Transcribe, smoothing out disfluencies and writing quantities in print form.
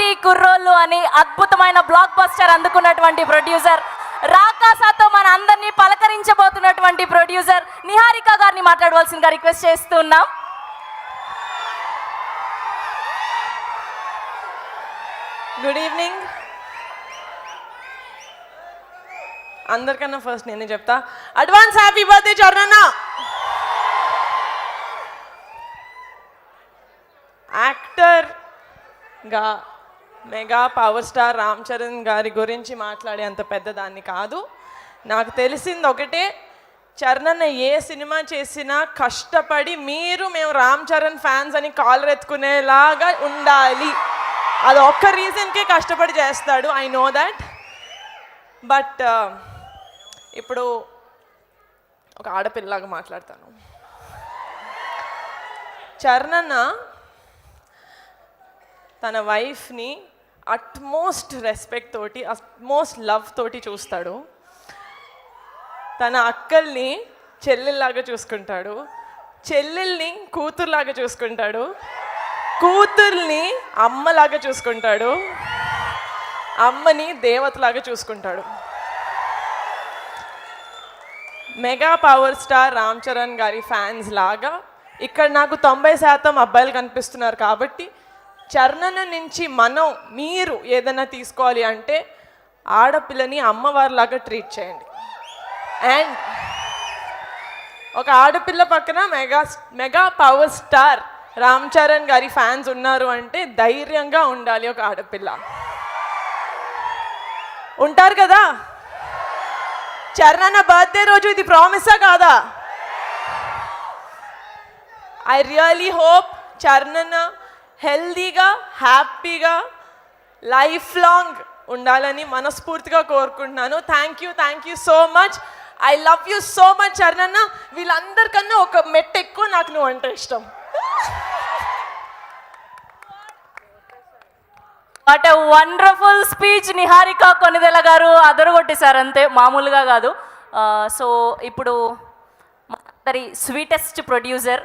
Rowdy కుర్రోళ్ళు అని అద్భుతమైన బ్లాక్ బస్టర్ అందుకున్నటువంటి ప్రొడ్యూసర్, రాకాసాతో మన అందరినీ పలకరించబోతున్నటువంటి ప్రొడ్యూసర్ నిహారిక గారిని మాట్లాడవలసిందిగా రిక్వెస్ట్ చేస్తున్నాం. Good evening. అందరికన్నా ఫస్ట్ నేనే చెప్తా, అడ్వాన్స్ హ్యాపీ బర్త్డే చరణ్. యాక్టర్గా mega power star Ram Charan గారి గురించి మాట్లాడే అంత పెద్దదాన్ని కాదు. నాకు తెలిసింది ఒకటే, చరణ్ ఏ సినిమా చేసినా కష్టపడి మేము రామ్ చరణ్ ఫ్యాన్స్ అని కాలర్ ఎత్తుకునేలాగా ఉండాలి. అది ఒక్క రీజన్కే కష్టపడి చేస్తాడు. I know that. బట్ ఇప్పుడు ఒక ఆడపిల్లలాగా మాట్లాడతాను. చరణ్ తన వైఫ్ని అట్మోస్ట్ రెస్పెక్ట్ తోటి, అట్మోస్ట్ లవ్ తోటి చూస్తాడు. తన అక్కల్ని చెల్లెల్లాగా చూసుకుంటాడు, చెల్లెల్ని కూతురులాగా చూసుకుంటాడు, కూతుర్ని అమ్మలాగా చూసుకుంటాడు, అమ్మని దేవతలాగా చూసుకుంటాడు. Mega power star Ram Charan గారి ఫ్యాన్స్ లాగా ఇక్కడ నాకు 90% అబ్బాయిలు కనిపిస్తున్నారు. కాబట్టి చరణ్ నుంచి మీరు ఏదైనా తీసుకోవాలి అంటే ఆడపిల్లని అమ్మవారిలాగా ట్రీట్ చేయండి. అండ్ ఒక ఆడపిల్ల పక్కన mega power star Ram Charan గారి ఫ్యాన్స్ ఉన్నారు అంటే ధైర్యంగా ఉండాలి. ఒక ఆడపిల్ల ఉంటారు కదా. చరణ్ బర్త్డే రోజు ఇది ప్రామిసా కాదా? ఐ రియలీ హోప్ చరణ్ హెల్దీగా, హ్యాపీగా, లైఫ్ లాంగ్ ఉండాలని మనస్ఫూర్తిగా కోరుకుంటున్నాను. Thank you so much. I love you so much Charan. వీళ్ళందరికన్నా ఒక మెట్టు ఎక్కువ నాకు నువ్వు అంటే ఇష్టం. What a wonderful speech Niharika Konidela గారు అదరగొట్టేశారు, అంతే, మామూలుగా కాదు. సో ఇప్పుడు స్వీటెస్ట్ ప్రొడ్యూసర్